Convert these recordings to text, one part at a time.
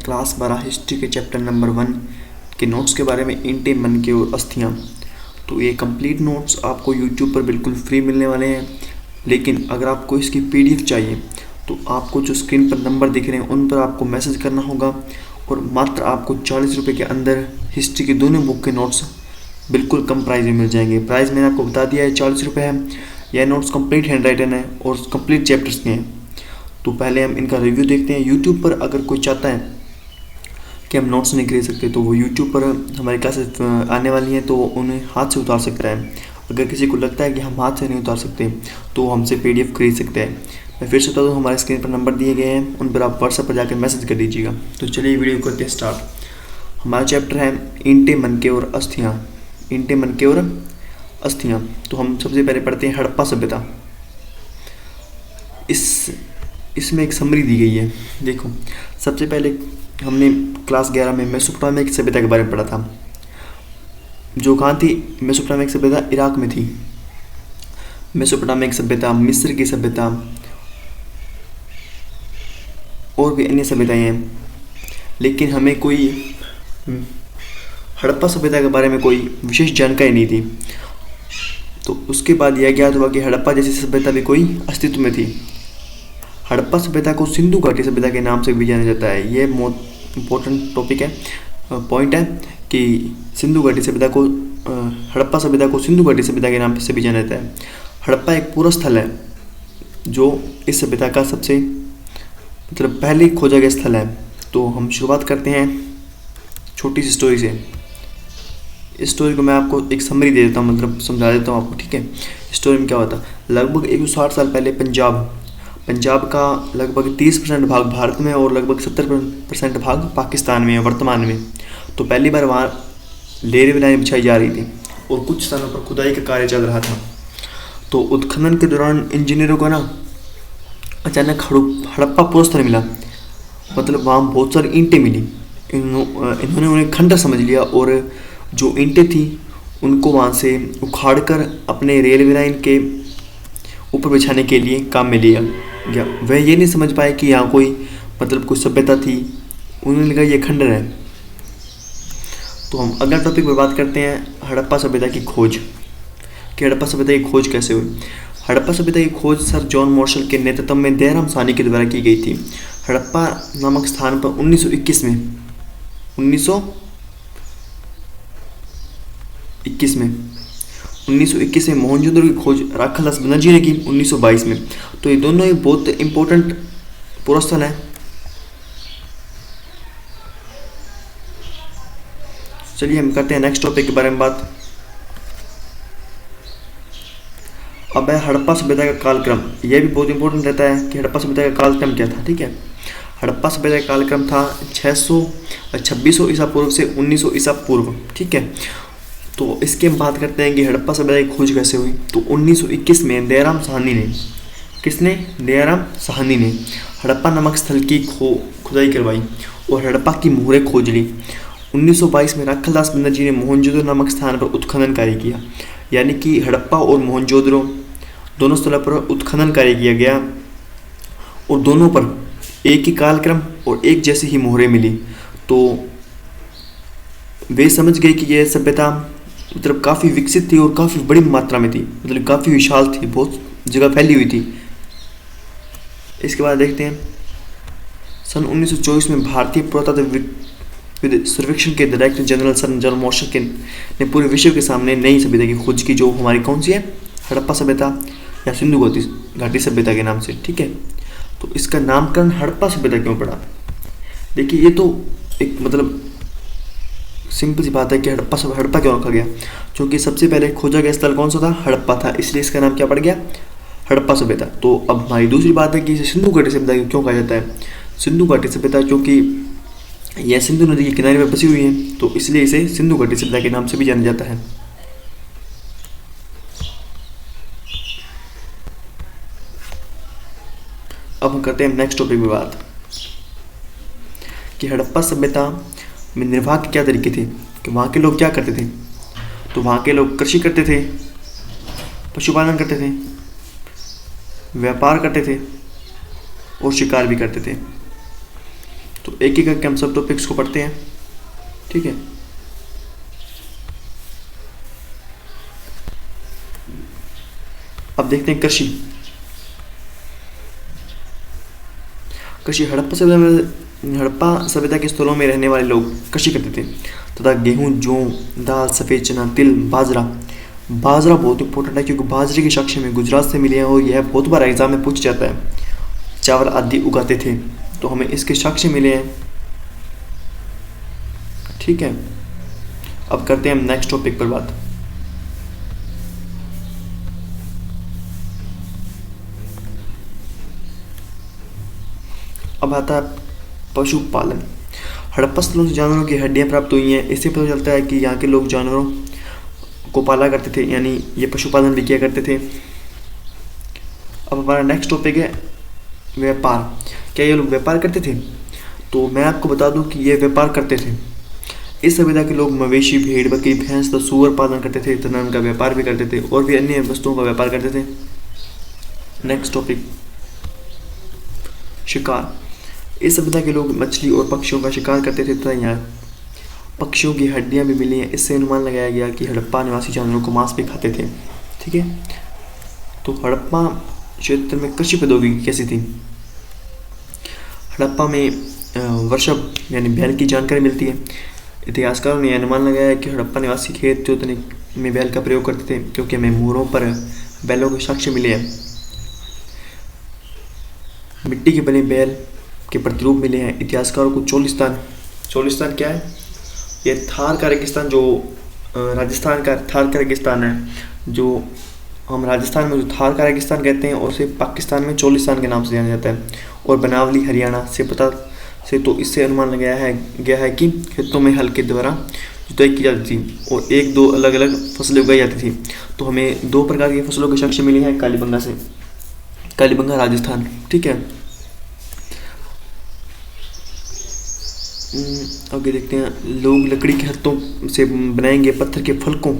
Class 12 history के chapter number 1 के notes के बारे में, ईंटें, मनके और अस्थियाँ। तो ये कंप्लीट नोट्स आपको यूट्यूब पर बिल्कुल फ्री मिलने वाले हैं, लेकिन अगर आपको इसकी PDF चाहिए तो आपको जो स्क्रीन पर नंबर दिख रहे हैं उन पर आपको मैसेज करना होगा और मात्र आपको 40 रुपये के अंदर हिस्ट्री की दोनों बुक के नोट्स बिल्कुल कम प्राइस में मिल जाएंगे। प्राइस मैंने आपको बता दिया है, 40 रुपये है। यह नोट्स कंप्लीट हैंड राइटन है और कंप्लीट चैप्टर्स के हैं। तो पहले हम इनका रिव्यू देखते हैं। यूट्यूब पर अगर कोई चाहता है कि हम नोट्स नहीं खरीद सकते तो वो यूट्यूब पर हमारी क्लासेस आने वाली हैं तो उन्हें हाथ से उतार सकता है। अगर किसी को लगता है कि हम हाथ से नहीं उतार सकते तो हमसे PDF खरीद सकते हैं। मैं फिर से बता दूँ, हमारे स्क्रीन पर नंबर दिए गए हैं, उन पर आप व्हाट्सएप पर जाकर मैसेज कर दीजिएगा। तो चलिए वीडियो करते हैं स्टार्ट। हमारा चैप्टर है ईंटें, मनके और अस्थियाँ। ईंटें, मनके और अस्थियाँ। तो हम सबसे पहले पढ़ते हैं हड़प्पा सभ्यता। इसमें एक समरी दी गई है। देखो, सबसे पहले हमने क्लास 11 में मेसोपोटामिक सभ्यता के बारे में पढ़ा था, जो कहाँ थी। मेसोपोटामिक सभ्यता इराक में थी। मेसोपोटामिक सभ्यता, मिस्र की सभ्यता और भी अन्य सभ्यताएं हैं, लेकिन हमें कोई हड़प्पा सभ्यता के बारे में कोई विशेष जानकारी नहीं थी। तो उसके बाद यह ज्ञात हुआ कि हड़प्पा जैसी सभ्यता भी कोई अस्तित्व में थी। हड़प्पा सभ्यता को सिंधु घाटी सभ्यता के नाम से भी जाना जाता है। ये बहुत इंपॉर्टेंट टॉपिक है, पॉइंट है कि सिंधु घाटी सभ्यता को, हड़प्पा सभ्यता को सिंधु घाटी सभ्यता के नाम से भी जाना जाता है। हड़प्पा एक पूरा स्थल है जो इस सभ्यता का सबसे पहले खोजा गया स्थल है। तो हम शुरुआत करते हैं छोटी सी स्टोरी से। इस स्टोरी को मैं आपको एक समरी दे देता हूँ, समझा देता हूँ आपको, ठीक है। स्टोरी में क्या होता, लगभग 160 साल पहले पंजाब का लगभग 30% भाग भारत में और लगभग 70% भाग पाकिस्तान में है वर्तमान में। तो पहली बार वहाँ रेलवे बिछाई जा रही थी और कुछ स्थानों पर खुदाई का कार्य चल रहा था। तो उत्खनन के दौरान इंजीनियरों को अचानक हड़प्पा पूरा स्थल मिला, वहाँ बहुत सारी ईंटें मिली। इन्होंने उन्हें खंडर समझ लिया और जो ईंटें थी उनको वहाँ से उखाड़कर अपने रेलवे लाइन के ऊपर बिछाने के लिए काम में लिया गया। वह ये नहीं समझ पाए कि यहाँ कोई कोई सभ्यता थी, उन्होंने लगा ये खंडर है। तो हम अगला टॉपिक पर बात करते हैं हड़प्पा सभ्यता की खोज, कि हड़प्पा सभ्यता की खोज कैसे हुई। हड़प्पा सभ्यता की खोज सर जॉन मार्शल के नेतृत्व में दयाराम साहनी के द्वारा की गई थी। हड़प्पा नामक स्थान पर 1921 में मोहनजोदड़ो की खोज राखालदास बनर्जी ने की 1922 में। तो ये दोनों ही बहुत इम्पोर्टेंट पूरा स्थल है। चलिए हम करते हैं नेक्स्ट टॉपिक के बारे में बात। अब है हड़प्पा सभ्यता का कालक्रम। यह भी बहुत इंपॉर्टेंट रहता है कि हड़प्पा सभ्यता का कालक्रम क्या था, ठीक है। हड़प्पा सभ्यता का कालक्रम था 2600 ईसा पूर्व से 1900 ईसा पूर्व, ठीक है। तो इसके हम बात करते हैं कि हड़प्पा सभ्यता की खोज कैसे हुई। तो 1921 में दयाराम साहनी ने हड़प्पा नामक स्थल की खुदाई करवाई और हड़प्पा की मोहरें खोज ली। 1922 में राखालदास बनर्जी ने मोहनजोदड़ो नामक स्थान पर उत्खनन कार्य किया। यानी कि हड़प्पा और मोहनजोदड़ो दोनों स्थलों पर उत्खनन कार्य किया गया और दोनों पर एक ही कालक्रम और एक जैसी ही मोहरें मिली। तो वे समझ गए कि यह सभ्यता काफ़ी विकसित थी और काफ़ी बड़ी मात्रा में थी, काफ़ी विशाल थी, बहुत जगह फैली हुई थी। इसके बाद देखते हैं सन 1924 में भारतीय पुरातत्व सर्वेक्षण के director general sir John Marshall ने पूरे विश्व के सामने नई सभ्यता की खोज की, जो हमारी कौन सी है, हड़प्पा सभ्यता या सिंधु घाटी सभ्यता के नाम से, ठीक है। तो इसका नामकरण हड़प्पा सभ्यता क्यों पड़ा। देखिए, ये तो एक सिंपल सी बात है कि हड़प्पा क्यों रखा गया, क्योंकि सबसे पहले खोजा गया स्थल कौन सा था, हड़प्पा था, इसलिए इसका नाम क्या पड़ गया, हड़प्पा सभ्यता। तो अब हमारी दूसरी बात है कि इसे सिंधु घाटी सभ्यता क्यों कहा जाता है। सिंधु घाटी सभ्यता क्योंकि यह सिंधु नदी के किनारे पर बसी हुई है, तो इसलिए इसे सिंधु घाटी सभ्यता के नाम से भी जाना जाता है। अब हम करते हैं नेक्स्ट टॉपिक में बात कि हड़प्पा सभ्यता में निर्वाह के क्या तरीके थे, कि वहाँ के लोग क्या करते थे। तो वहाँ के लोग कृषि करते थे, पशुपालन करते थे, व्यापार करते थे और शिकार भी करते थे। तो एक एक करके हम सब टॉपिक्स को पढ़ते हैं, ठीक है। अब देखते हैं कृषि। कृषि हड़प्पा सभ्यता के स्थलों में रहने वाले लोग कृषि करते थे तथा गेहूं, जौ, दाल, सफ़ेद चना, तिल, बाजरा बहुत इंपॉर्टेंट है क्योंकि बाजरे के साक्ष्य में गुजरात से मिले हैं और यह बहुत बार एग्जाम में पूछ जाता है। चावल आदि उगाते थे तो हमें इसके साक्ष्य मिले हैं, ठीक है। अब करते हैं हम नेक्स्ट टॉपिक पर बात। अब आता है पशुपालन। हड़प्पा स्थलों से जानवरों की हड्डियां प्राप्त हुई हैं। इससे पता चलता है कि यहाँ के लोग जानवरों को पाला करते थे, यानी ये पशुपालन भी किया करते थे। अब हमारा नेक्स्ट टॉपिक है व्यापार। क्या ये लोग व्यापार करते थे? तो मैं आपको बता दूं कि ये व्यापार करते थे। इस सभ्यता के लोग मवेशी, भेड़, बकरी, भैंस, सूअर पालन करते थे तथा उनका व्यापार भी करते थे और भी अन्य वस्तुओं का व्यापार करते थे। नेक्स्ट टॉपिक शिकार। इस सभ्यता के लोग मछली और पक्षियों का शिकार करते थे तथा यहाँ पक्षियों की हड्डियां भी मिली हैं। इससे अनुमान लगाया गया कि हड़प्पा निवासी जानवरों को मांस भी खाते थे, ठीक है। तो हड़प्पा क्षेत्र में कृषि प्रौद्योगिकी कैसी थी? हड़प्पा में वर्षभ यानी बैल की जानकारी मिलती है। इतिहासकारों ने अनुमान लगाया है कि हड़प्पा निवासी खेत जोतने में बैल का प्रयोग करते थे क्योंकि हमें मोहरों पर बैलों के साक्ष्य मिले हैं। मिट्टी के बने बैल के प्रतिरूप मिले हैं। इतिहासकारों को चोलिस्तान क्या है? ये थार का रेगिस्तान, जो राजस्थान का थार का रेगिस्तान है, जो हम राजस्थान में जो थार का रेगिस्तान कहते हैं और उसे पाकिस्तान में चोलिस्तान के नाम से जाना जाता है। और बनावली हरियाणा से तो इससे अनुमान लगाया गया है कि खेतों में हल के द्वारा जुताई की जाती थी और एक दो अलग अलग फसलें उगाई जाती थी। तो हमें दो प्रकार की फसलों के साक्ष्य मिले हैं कालीबंगा राजस्थान, ठीक है। आगे देखते हैं। लोग लकड़ी के हत्थों से बनाएंगे पत्थर के फलकों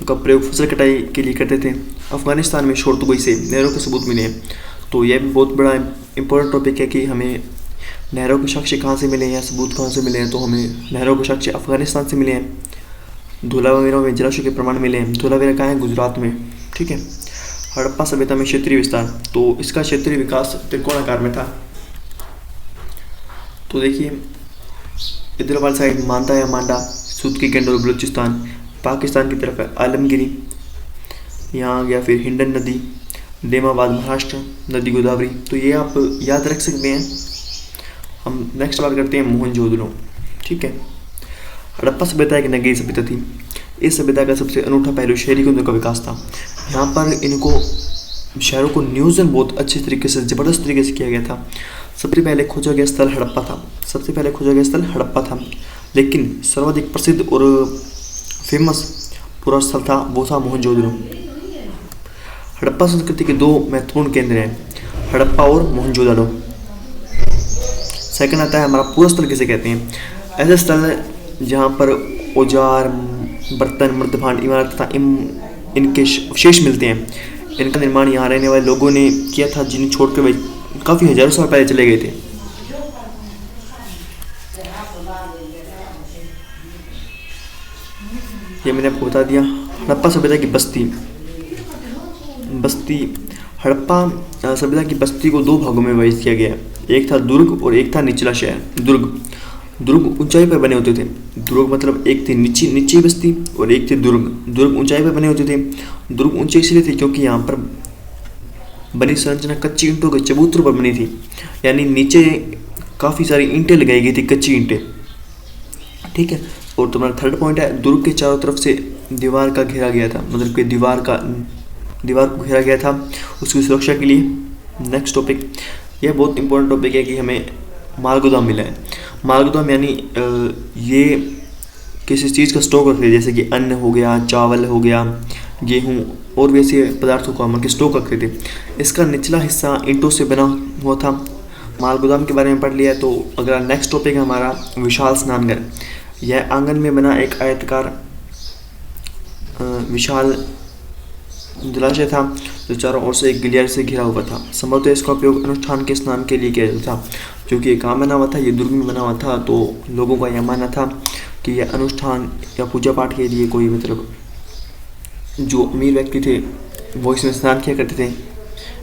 का प्रयोग फसल कटाई के लिए करते थे। अफगानिस्तान में शोरतुगई से नहरों के सबूत मिले हैं। तो यह भी बहुत बड़ा इंपॉर्टेंट टॉपिक है कि हमें नहरों के साक्ष्य कहाँ से मिले हैं या सबूत कहाँ से मिले हैं। तो हमें नहरों के साक्ष्य अफगानिस्तान से मिले हैं। धोलावीरा में जलाशय के प्रमाण मिले हैं। धोलावीरा कहाँ है? गुजरात में, ठीक है। हड़प्पा सभ्यता में क्षेत्रीय विस्तार। तो इसका क्षेत्रीय विकास त्रिकोणाकार में था। तो देखिए इधर वाली साइड मांदा या मांडा, सूत की गंड और बलूचिस्तान, पाकिस्तान की तरफ है आलमगिरी, यहाँ गया फिर हिंडन नदी, नेमाबाद महाराष्ट्र, नदी गोदावरी। तो ये आप याद रख सकते हैं। हम नेक्स्ट बात करते हैं मोहनजोदड़ो, ठीक है। हड़प्पा सभ्यता एक नगरीय सभ्यता थी। इस सभ्यता का सबसे अनूठा पहलू शहरी केंद्रों का विकास था। यहाँ पर इनको शहरों को नियोजन बहुत अच्छे तरीके से, ज़बरदस्त तरीके से किया गया था। सबसे पहले खोजा गया स्थल हड़प्पा था, लेकिन सर्वाधिक प्रसिद्ध और फेमस पूरा स्थल था वो था मोहनजोदड़ो। हड़प्पा संस्कृति के दो महत्वपूर्ण केंद्र हैं, हड़प्पा और मोहनजोदड़ो। सेकंड आता है हमारा पूरा स्थल किसे कहते हैं? ऐसे स्थल जहाँ पर औजार, बर्तन, मृदभांड, इमारत तथा इनके अवशेष मिलते हैं। इनका निर्माण यहाँ रहने वाले लोगों ने किया था जिन्हें छोड़कर वे काफ़ी हजारों साल पहले चले गए थे। ये मैंने आपको बता दिया। हड़प्पा सभ्यता की बस्ती हड़प्पा सभ्यता की बस्ती को दो भागों में विभाजित किया गया। एक था दुर्ग और एक था निचला शहर। दुर्ग ऊंचाई पर बने होते थे। दुर्ग मतलब एक थी नीची बस्ती और एक थी दुर्ग ऊंचाई पर बने होते थे। दुर्ग ऊंचे इसलिए थे क्योंकि यहाँ पर बनी संरचना कच्ची ईंटों के चबूतरों पर बनी थी, यानी नीचे काफ़ी सारी ईंटें लगाई गई थी, कच्ची ईंटें, ठीक है। और तुम्हारा थर्ड पॉइंट है दुर्ग के चारों तरफ से दीवार का घेरा गया था, मतलब कि दीवार को घेरा गया था उसकी सुरक्षा के लिए। नेक्स्ट टॉपिक, यह बहुत इंपॉर्टेंट टॉपिक है कि हमें मालगोदाम मिला है। मालगोदाम यानी ये किसी चीज़ का स्टॉक रखते हैं, जैसे कि अन्न हो गया, चावल हो गया, गेहूँ और वैसे पदार्थों को हम स्टॉक रखते थे। इसका निचला हिस्सा ईंटों से बना हुआ था। मालगोदाम के बारे में पढ़ लिया। तो अगला नेक्स्ट टॉपिक है हमारा विशाल स्नानघर। यह आंगन में बना एक आयताकार विशाल जलाशय था जो चारों ओर से एक गिलियार से घिरा हुआ था। संभवतः इसका उपयोग अनुष्ठान के स्नान के लिए किया जाता था। क्योंकि ये कहाँ बना हुआ था, ये दुर्ग में बना हुआ था। तो लोगों का यह मानना था कि यह अनुष्ठान या पूजा पाठ के लिए कोई मतलब जो अमीर व्यक्ति थे वो इसमें स्नान किया करते थे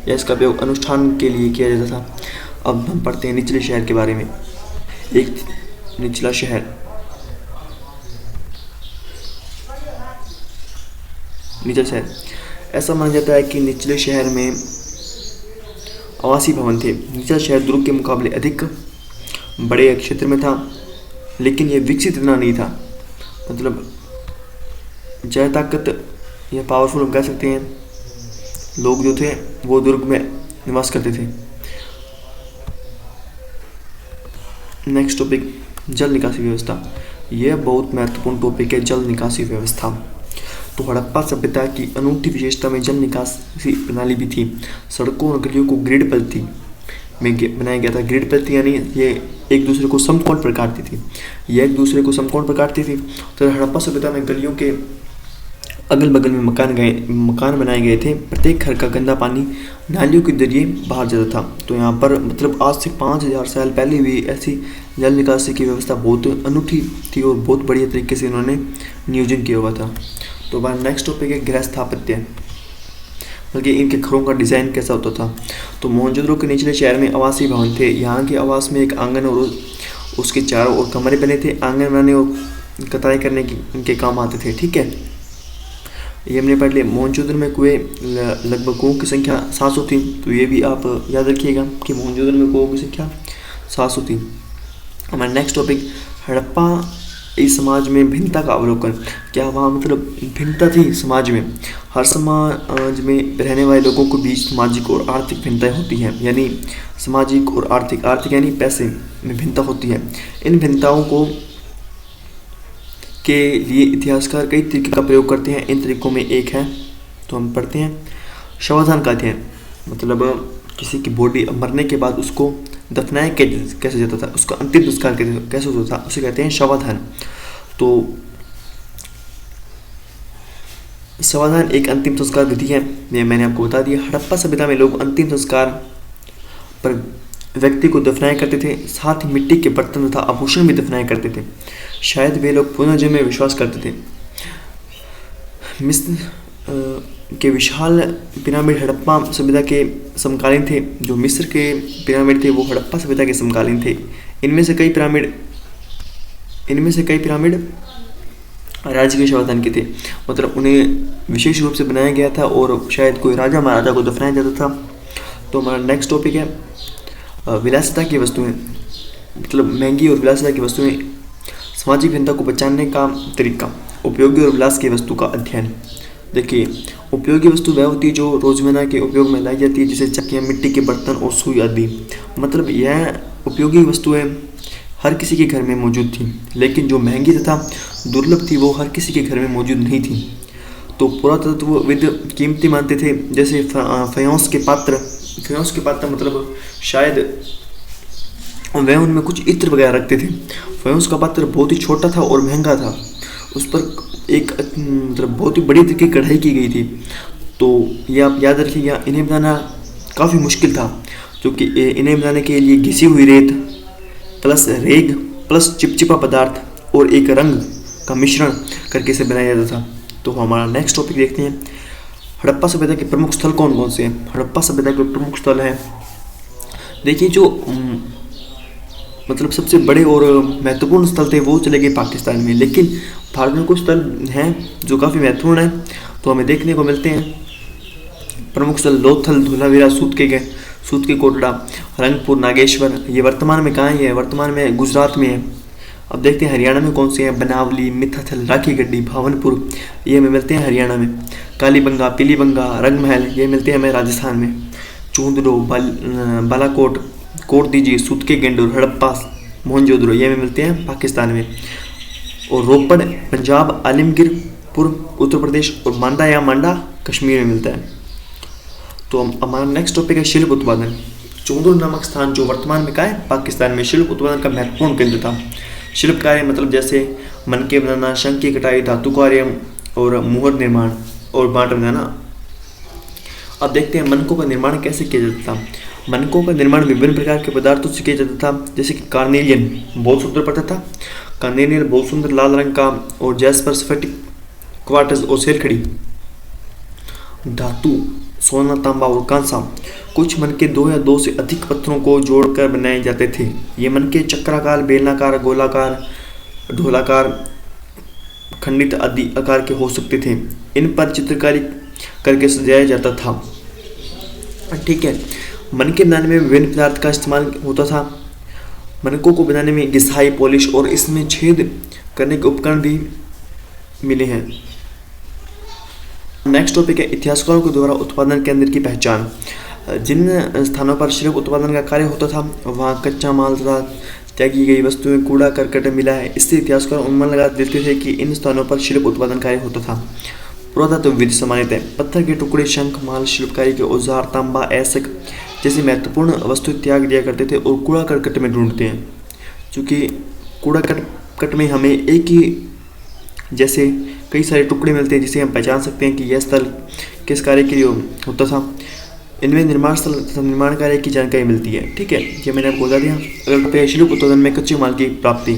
या इसका उपयोग अनुष्ठान के लिए किया जाता था। अब हम पढ़ते हैं निचले शहर के बारे में। एक निचला शहर, निचला शहर, ऐसा माना जाता है कि निचले शहर में आवासीय भवन थे। निचला शहर दुर्ग के मुकाबले अधिक बड़े क्षेत्र में था, लेकिन यह विकसित इतना नहीं था। मतलब ज़्यादा ताकत या पावरफुल हम कह सकते हैं लोग जो थे वो दुर्ग में निवास करते थे। नेक्स्ट टॉपिक, जल निकासी व्यवस्था। यह बहुत महत्वपूर्ण टॉपिक है, जल निकासी व्यवस्था। तो हड़प्पा सभ्यता की अनूठी विशेषता में जल निकासी प्रणाली भी थी। सड़कों और गलियों को ग्रिड पद्धति में बनाया गया था। ग्रिड पद्धति यानी ये एक दूसरे को समकोण पर काटती थी। यह एक दूसरे को समकोण पर काटती थी। तो हड़प्पा सभ्यता में गलियों के अगल बगल में मकान बनाए गए थे। प्रत्येक घर का गंदा पानी नालियों के जरिए बाहर जाता था। तो यहाँ पर मतलब आज से 5000 साल पहले भी ऐसी जल निकासी की व्यवस्था बहुत अनूठी थी और बहुत बढ़िया तरीके से इन्होंने नियोजन किया हुआ था। तो हमारा नेक्स्ट टॉपिक है गृह स्थापत्य, बल्कि इनके घरों का डिज़ाइन कैसा होता था। तो मोहनजोदड़ो के निचले शहर में आवासीय भवन थे। यहाँ के आवास में एक आंगन और उसके चारों ओर कमरे बने थे। आंगन बनाने और कताई करने की इनके काम आते थे। ठीक है, ये हमने पढ़ लिया। मोहनजोदड़ो में कुएं लगभग कुओं की संख्या 700 थी। तो ये भी आप याद रखिएगा कि मोहनजोदड़ो में कुओं की संख्या 700 थी। हमारा नेक्स्ट टॉपिक, हड़प्पा इस समाज में भिन्नता का अवलोकन। क्या वहाँ मतलब भिन्नता थी समाज में? हर समाज में रहने वाले लोगों के बीच सामाजिक और आर्थिक भिन्नताएं होती हैं। यानी सामाजिक और आर्थिक यानी पैसे में भिन्नता होती है। इन भिन्नताओं को के लिए इतिहासकार कई तरीके का प्रयोग करते हैं। इन तरीकों में एक है, तो हम पढ़ते हैं, शवाधान का अध्ययन। मतलब किसी की बॉडी मरने के बाद उसको दफनाया कैसे जाता था, उसका अंतिम संस्कार कैसे होता था, उसे कहते हैं शवाधान। तो शवाधान एक अंतिम संस्कार विधि है, ये मैंने आपको बता दिया। हड़प्पा सभ्यता में लोग अंतिम संस्कार पर व्यक्ति को दफनाया करते थे। साथ ही मिट्टी के बर्तन तथा आभूषण भी दफनाया करते थे। शायद वे लोग पुनर्जन्म में विश्वास करते थे। मिस्र के विशाल पिरामिड हड़प्पा सभ्यता के समकालीन थे। जो मिस्र के पिरामिड थे वो हड़प्पा सभ्यता के समकालीन थे। इनमें से कई पिरामिड राज्य के शवाधान के थे। मतलब उन्हें विशेष रूप से बनाया गया था और शायद कोई राजा महाराजा को दफनाया जाता था। तो हमारा नेक्स्ट टॉपिक है विलासिता की वस्तुएं। मतलब महंगी और विलासिता की वस्तुएं, सामाजिक भिन्नता को बचाने का तरीका, उपयोगी और विलास की वस्तु का अध्ययन। देखिए, उपयोगी वस्तु वह होती है जो रोजमर्रा के उपयोग में लाई जाती है, जैसे चक्कियाँ, मिट्टी के बर्तन और सुई आदि। मतलब यह उपयोगी वस्तुएं हर किसी के घर में मौजूद थी, लेकिन जो महंगी तथा दुर्लभ थी वो हर किसी के घर में मौजूद नहीं थी। तो पुरातत्वविद कीमती मानते थे, जैसे फ्योंस के पात्र मतलब शायद वह उनमें कुछ इत्र वगैरह रखते थे। फ्योंस का पात्र बहुत ही छोटा था और महंगा था। उस पर एक मतलब बहुत ही बड़ी तरह की कढ़ाई की गई थी। तो ये आप याद रखिएगा। इन्हें बनाना काफ़ी मुश्किल था, क्योंकि इन्हें बनाने के लिए घिसी हुई रेत प्लस रेग प्लस चिपचिपा पदार्थ और एक रंग का मिश्रण करके इसे बनाया जाता था। तो हमारा नेक्स्ट टॉपिक देखते हैं, हड़प्पा सभ्यता के प्रमुख स्थल कौन कौन से हैं। हड़प्पा सभ्यता के प्रमुख स्थल हैं, देखिए जो मतलब सबसे बड़े और महत्वपूर्ण स्थल थे वो चले गए पाकिस्तान में, लेकिन भारत में कुछ स्थल हैं जो काफ़ी महत्वपूर्ण हैं, तो हमें देखने को मिलते हैं। प्रमुख स्थल लोथल, धोलावीरा, सूत के कोटड़ा, रंगपुर, नागेश्वर। ये वर्तमान में कहाँ है? वर्तमान में गुजरात में है। अब देखते हैं हरियाणा में कौन से हैं। बनावली, मिथाथल, राखी गड्डी, भावनपुर, ये हमें मिलते हैं हरियाणा में। कालीबंगा, पीलीबंगा, रंगमहल, ये मिलते हैं हमें राजस्थान में। चूंदड़ो, बालाकोट, कोट दीजिए, सूतके गेंडूर, हड़प्पा, मोहनजोदड़ो, ये हमें मिलते हैं पाकिस्तान में। और रोपड़ पंजाब, आलमगीरपुर उत्तर प्रदेश और मांडा या मांडा कश्मीर में मिलता है। तो हमारा नेक्स्ट टॉपिक है शिल्प उत्पादन। चौंदुर नामक स्थान जो वर्तमान में कहाँ है? पाकिस्तान में। शिल्प उत्पादन का महत्वपूर्ण केंद्र था। शिल्प कार्य मतलब जैसे मनके बनाना, शंख की कटाई, धातु कार्य और मुहर निर्माण और बाट बनाना। अब देखते हैं मनकों का निर्माण कैसे किया जाता था। मनकों का निर्माण विभिन्न प्रकार के पदार्थों से किया जाता था, जैसे कि कार्नेलियन बहुत सुंदर पड़ता था, कार्नेलियन बहुत सुंदर लाल रंग का, और जैस्पर स्फटिक क्वार्ट्ज और सेलखड़ी। धातु सोना, तांबा और कांसा। कुछ मनके 2 या 2 से अधिक पत्थरों को जोड़कर बनाए जाते थे। ये मनके चक्राकार, बेलनाकार, गोलाकार, ढोलाकार, खंडित आदि आकार के हो सकते थे। इन पर चित्रकारी करके सजाया जाता था। ठीक है, मनके बनाने में विभिन्न पदार्थ का इस्तेमाल होता था। मनकों को बनाने में घिसाई, पॉलिश और इसमें छेद करने के उपकरण भी मिले हैं। नेक्स्ट टॉपिक है इतिहासकारों के द्वारा उत्पादन केंद्र की पहचान। जिन स्थानों पर शिल्प उत्पादन का कार्य होता था वहाँ कच्चा माल तथा त्यागी गई वस्तुएं, कूड़ा करकट मिला है। इससे इतिहासकार अनुमान लगा देते थे कि इन स्थानों पर शिल्प उत्पादन कार्य होता था। पुरातत्व विधि सम्मानित है। पत्थर के टुकड़े, शंख, माल, शिल्पकारी के औजार, तांबा, ऐसक जैसी महत्वपूर्ण वस्तु त्याग दिया करते थे और कूड़ा करकट में ढूंढते हैं। क्योंकि कूड़ा करकट में हमें एक ही जैसे कई सारे टुकड़े मिलते हैं जिसे हम पहचान सकते हैं कि यह स्थल किस कार्य के लिए होता था। इनमें निर्माण स्थल तथा निर्माण कार्य की जानकारी मिलती है। ठीक है, ये मैंने आपको बता दिया। अगर शिल्प उत्पादन में कच्चे माल की प्राप्ति।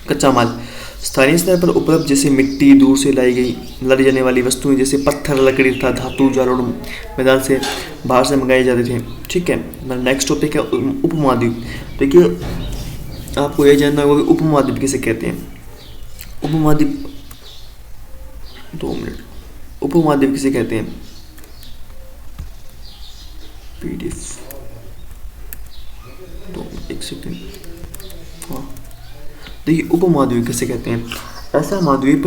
कच्चा माल स्थानीय स्तर पर उपलब्ध, जैसे मिट्टी, दूर से लाई जाने वाली वस्तुएं जैसे पत्थर, लकड़ी तथा धातु, जालोर मैदान से बाहर से मंगाए जाते थे। ठीक है, नेक्स्ट टॉपिक है उपमहाद्वीप। देखिए, आपको यह जानना होगा कि उपमहाद्वीप किसे कहते हैं। उपमहाद्वीप 2 मिनट। उपमहाद्वीप किसे कहते हैं? PDF 1 second. हाँ, देखिए उपमहाद्वीप किसे कहते हैं। ऐसा महाद्वीप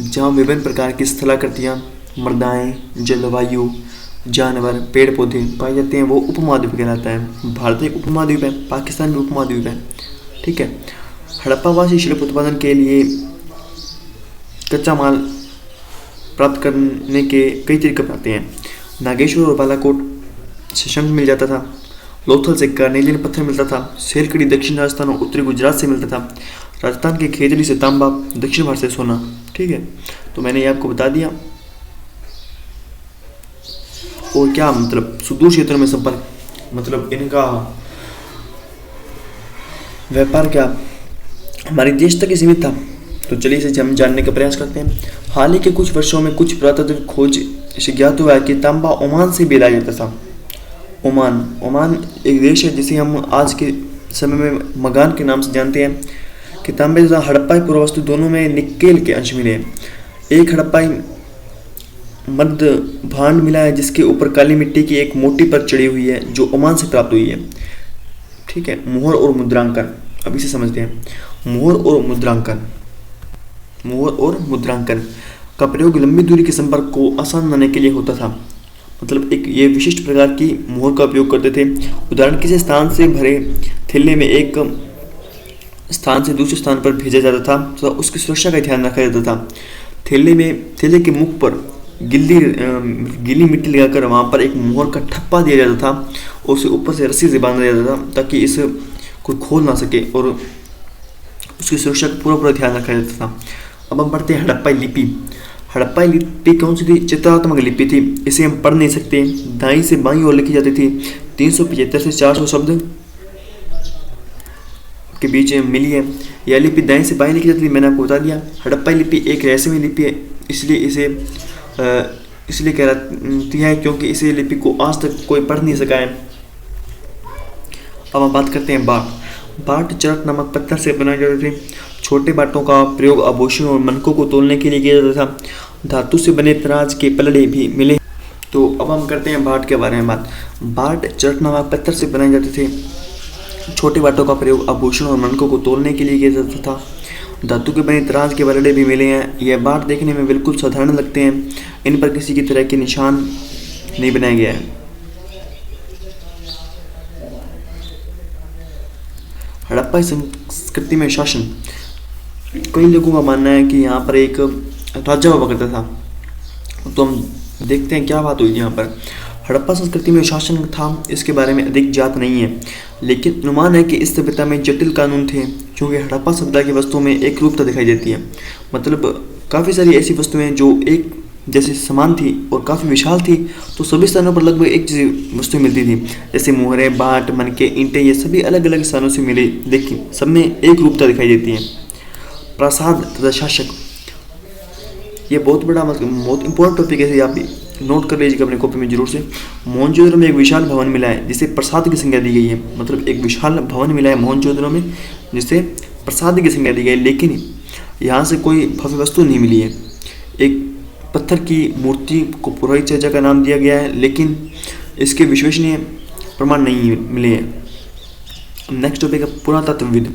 जहाँ विभिन्न प्रकार की स्थलाकृतियाँ, मृदाएँ, जलवायु, जानवर, पेड़ पौधे पाए जाते हैं वो उपमहाद्वीप कहलाता है। भारत एक उपमहाद्वीप है, पाकिस्तान भी उपमहाद्वीप है। ठीक है, हड़प्पावासी शिल्प उत्पादन के लिए कच्चा माल प्राप्त करने के कई तरीके अपनाते हैं। नागेश्वर और बालाकोट से शंख मिल जाता था। लोथल से कार्नेलियन पत्थर मिलता था। सेलखड़ी दक्षिण राजस्थान और उत्तरी गुजरात से मिलता था। राजस्थान के खेजड़ी से तांबा, दक्षिण भारत से सोना। ठीक है, तो मैंने ये आपको बता दिया। और क्या मतलब सुदूर क्षेत्रों में संपर्क, मतलब इनका व्यापार क्या हमारे देश तक ही सीमित था। तो चलिए इसे हम जानने का प्रयास करते हैं। हाल ही के कुछ वर्षों में कुछ पुरातत्व खोज से ज्ञात हुआ है कि तांबा ओमान से भी लाया जाता था। ओमान एक देश है जिसे हम आज के समय में मगान के नाम से जानते हैं। कि तांबे तथा हड़प्पाई पुरावस्तु दोनों में निकेल के अंश मिले हैं। एक हड़प्पाई मध्य भांड मिला है जिसके ऊपर काली मिट्टी की एक मोटी परत चढ़ी हुई है जो ओमान से प्राप्त हुई है। ठीक है, मोहर और मुद्रांकन, अब इसे समझते हैं। मोहर और मुद्रांकन का प्रयोग लंबी दूरी के संपर्क को आसान बनाने के लिए होता था। मतलब एक ये विशिष्ट प्रकार की मोहर का उपयोग करते थे। उदाहरण, किसी स्थान से भरे थैले में एक स्थान से दूसरे स्थान पर भेजा जाता था तो उसकी सुरक्षा का ध्यान रखा जाता था। थैले के मुख पर गीली मिट्टी लगाकर वहाँ पर एक मोहर का ठप्पा दिया जाता था और उसे ऊपर से रस्सी से बांधा जाता था ताकि इसे कोई खोल ना सके और उसकी सुरक्षा का पूरा ध्यान रखा जाता था। अब हम पढ़ते हैं हड़प्पाई लिपि। हड़प्पाई लिपि कौन सी थी? चित्रात्मक लिपि थी। इसे हम पढ़ नहीं सकते। दाईं से बाईं ओर लिखी जाती थी। 375 से 400 शब्द के बीच मिली है। यह लिपि दाईं से बाईं लिखी जाती थी, मैंने आपको बता दिया। हड़प्पाई लिपि एक रहस्यमय लिपि है, इसलिए कहलाती है क्योंकि इसे लिपि को आज तक कोई पढ़ नहीं सका है। अब हम बात करते हैं बाट चरक नामक पत्थर से बनाए जाते थे। छोटे बाटों का प्रयोग आभूषण और मनकों को तोलने के लिए किया जाता था। धातु से बने तराज के पलड़े भी मिले। तो अब हम करते हैं बाट के बारे में बात। बाट चरक नामक पत्थर से बनाए जाते थे। छोटे बाटों का प्रयोग आभूषण और मनकों को तोलने के लिए किया जाता था। धातु के बने तराज के पलड़े भी मिले हैं। यह बाट देखने में बिल्कुल साधारण लगते हैं। इन पर किसी की तरह के निशान नहीं बनाया गया है। हड़प्पाई संस्कृति में शासन। कई लोगों का मानना है कि यहाँ पर एक राजा हुआ करता था। तो हम देखते हैं क्या बात हुई यहाँ पर। हड़प्पा संस्कृति में शासन था, इसके बारे में अधिक ज्ञात नहीं है, लेकिन अनुमान है कि इस सभ्यता में जटिल कानून थे क्योंकि हड़प्पा सभ्यता की वस्तुओं में एक रूपता दिखाई देती है। मतलब काफ़ी सारी ऐसी वस्तुएं जो एक जैसे समान थी और काफ़ी विशाल थी, तो सभी स्थानों पर लगभग एक जैसी वस्तुएं मिलती थी। जैसे मोहरे, बाट, मनके, ईंटें, ये सभी अलग अलग स्थानों से मिली, लेकिन सब में एक रूपता दिखाई देती है। प्रासाद तथा शासक, ये बहुत बड़ा मतलब बहुत इंपॉर्टेंट टॉपिक है, आप नोट कर लीजिएगा अपने कॉपी में जरूर से। मोहनजोदड़ो में एक विशाल भवन मिला है जिसे प्रसाद की संज्ञा दी गई है। मतलब एक विशाल भवन मिला है मोहनजोदड़ो में जिसे प्रसाद की संज्ञा दी गई है, लेकिन यहाँ से कोई भव्य वस्तु नहीं मिली है। एक पत्थर की मूर्ति को पुरोहित चर्चा का नाम दिया गया है, लेकिन इसके विश्वसनीय प्रमाण नहीं मिले हैं। नेक्स्ट टॉपिक है पुरातत्वविद।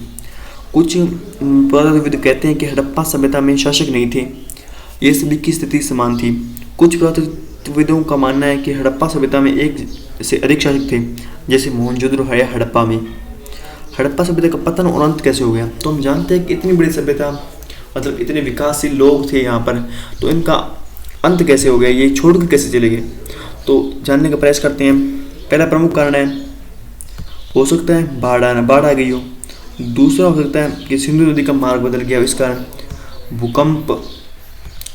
कुछ पुरातत्वविद कहते हैं कि हड़प्पा सभ्यता में शासक नहीं थे, ये सभी की स्थिति समान थी। कुछ पुरातत्वविदों का मानना है कि हड़प्पा सभ्यता में एक से अधिक शासक थे, जैसे मोहनजोदड़ो है हड़प्पा में। हड़प्पा सभ्यता का पतन और अंत कैसे हो गया? तो हम जानते हैं कि इतनी बड़ी सभ्यता, मतलब इतने विकासशील लोग थे यहाँ पर, तो इनका अंत कैसे हो गया, ये छोड़कर कैसे चले गए? तो जानने का प्रयास करते हैं। पहला प्रमुख कारण है, हो सकता है बाढ़ आ गई हो। दूसरा हो सकता है कि सिंधु नदी का मार्ग बदल गया, इस कारण भूकंप,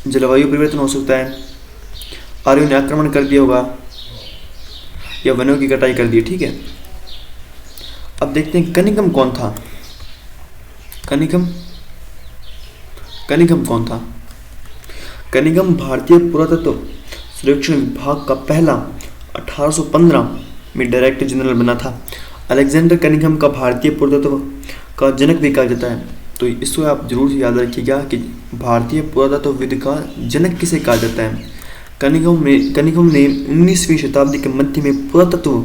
जलवायु परिवर्तन हो सकता है, आर्यों ने आक्रमण कर दिया होगा, या वनों की कटाई कर दी। ठीक है, अब देखते हैं कनिगम कौन था। कनिगम कौन था? कनिगम भारतीय पुरातत्व सर्वेक्षण विभाग का पहला 1815 में डायरेक्टर जनरल बना था। अलेक्जेंडर कनिगम का भारतीय पुरातत्व का जनक भी कहा जाता है। तो इसको आप जरूर से याद रखिएगा कि भारतीय पुरातत्वविद का जनक किसे कहा जाता है। कनिगम ने 19वीं शताब्दी के मध्य में पुरातत्व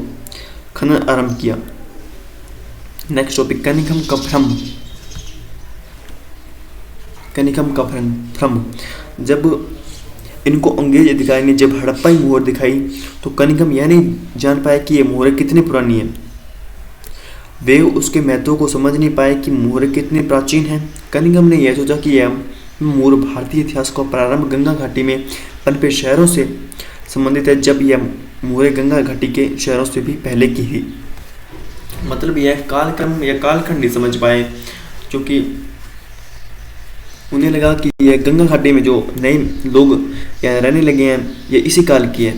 खनन आरंभ किया। नेक्स्ट टॉपिक, कनिगम का भ्रम। जब इनको अंग्रेज अधिकारी ने जब हड़प्पाई मोहर दिखाई, तो कनिगम यह नहीं जान पाए कि ये मोहरें कितनी पुरानी है। वे उसके महत्व को समझ नहीं पाए कि मोहरें कितनी प्राचीन हैं। कनिगम ने यह सोचा कि यह मोहर भारतीय इतिहास का प्रारंभ गंगा घाटी में पनपे शहरों से संबंधित है, जब यह मोहरें गंगा घाटी के शहरों से भी पहले की थी। मतलब यह कालक्रम या कालखंड नहीं समझ पाए, क्योंकि उन्हें लगा कि यह गंगा घाटी में जो नए लोग यहाँ रहने लगे हैं, ये इसी काल की है।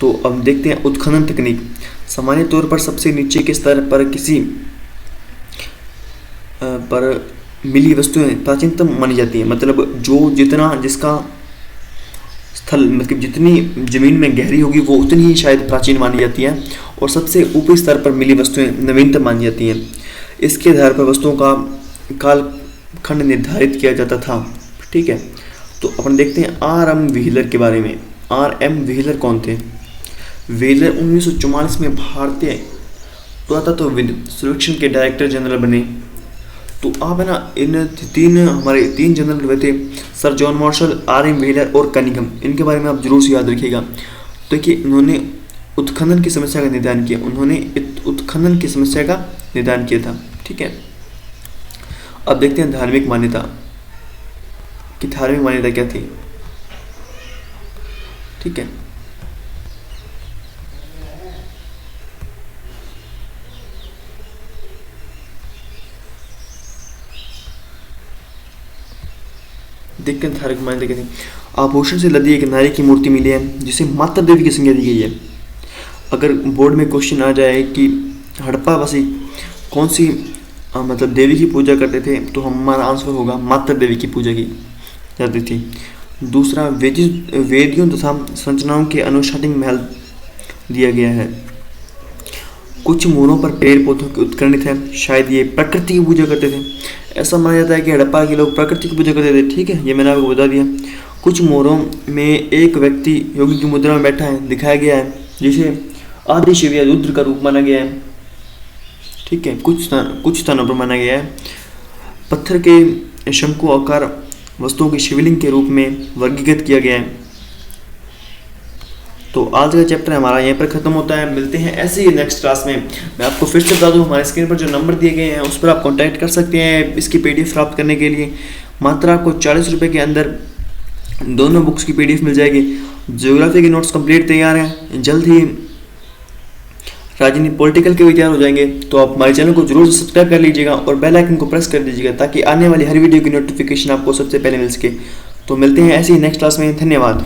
तो अब देखते हैं उत्खनन तकनीक। सामान्य तौर पर सबसे नीचे के स्तर पर किसी पर मिली वस्तुएं प्राचीनतम मानी जाती हैं। मतलब जिसका स्थल, मतलब जितनी जमीन में गहरी होगी वो उतनी ही शायद प्राचीन मानी जाती है, और सबसे ऊपरी स्तर पर मिली वस्तुएं नवीनतम मानी जाती हैं। इसके आधार पर वस्तुओं का कालखंड निर्धारित किया जाता था। ठीक है, तो अपन देखते हैं R.M. व्हीलर के बारे में। R.M. व्हीलर कौन थे? व्हीलर 1944 में भारतीय पुरातत्वविद सर्वेक्षण के डायरेक्टर जनरल बने। तो आप है ना, हमारे तीन जनरल हुए थे, sir John Marshall, R.M. Wheeler और कनिगम। इनके बारे में आप जरूर से याद रखिएगा। तो कि उन्होंने उत्खनन की समस्या का निदान किया था। ठीक है, अब देखते हैं धार्मिक मान्यता कि धार्मिक मान्यता क्या थी। ठीक है, देखते हैं धार्मिक मान्यता क्या थी। आभूषण से लदी एक नारी की मूर्ति मिली है जिसे माता देवी की संज्ञा दी गई है। अगर बोर्ड में क्वेश्चन आ जाए कि हड़प्पा वासी कौन सी मतलब देवी की पूजा करते थे, तो हमारा आंसर होगा माता देवी की पूजा की जाती थी। दूसरा, वेदियों तथा संरचनाओं के अनुष्ठानिक महल दिया गया है। कुछ मोड़ों पर पेड़ पौधों के उत्खनन थे, शायद ये प्रकृति की पूजा करते थे। ऐसा माना जाता है कि हड़प्पा के लोग प्रकृति की पूजा करते थे। ठीक है, ये मैंने आपको बता दिया। कुछ मोड़ों में एक व्यक्ति योगी की मुद्रा में बैठा है दिखाया गया है, जिसे आदि शिव या रुद्र का रूप माना गया है। ठीक है, कुछ स्थानों पर माना गया है। पत्थर के शंकु आकार वस्तुओं के शिवलिंग के रूप में वर्गीकृत किया गया है। तो आज का चैप्टर हमारा यहीं पर खत्म होता है। मिलते हैं ऐसे ही नेक्स्ट क्लास में। मैं आपको फिर से बता दूं, हमारे स्क्रीन पर जो नंबर दिए गए हैं उस पर आप कांटेक्ट कर सकते हैं इसकी PDF प्राप्त करने के लिए। मात्र आपको 40 रुपये के अंदर दोनों बुक्स की PDF मिल जाएगी। ज्योग्राफी के नोट्स कंप्लीट तैयार हैं, जल्द ही राजनीति पॉलिटिकल के भी तैयार हो जाएंगे। तो आप हमारे चैनल को जरूर सब्सक्राइब कर लीजिएगा और बेल आइकन को प्रेस कर दीजिएगा, ताकि आने वाली हर वीडियो की नोटिफिकेशन आपको सबसे पहले मिल सके। तो मिलते हैं ऐसे ही नेक्स्ट क्लास में। धन्यवाद।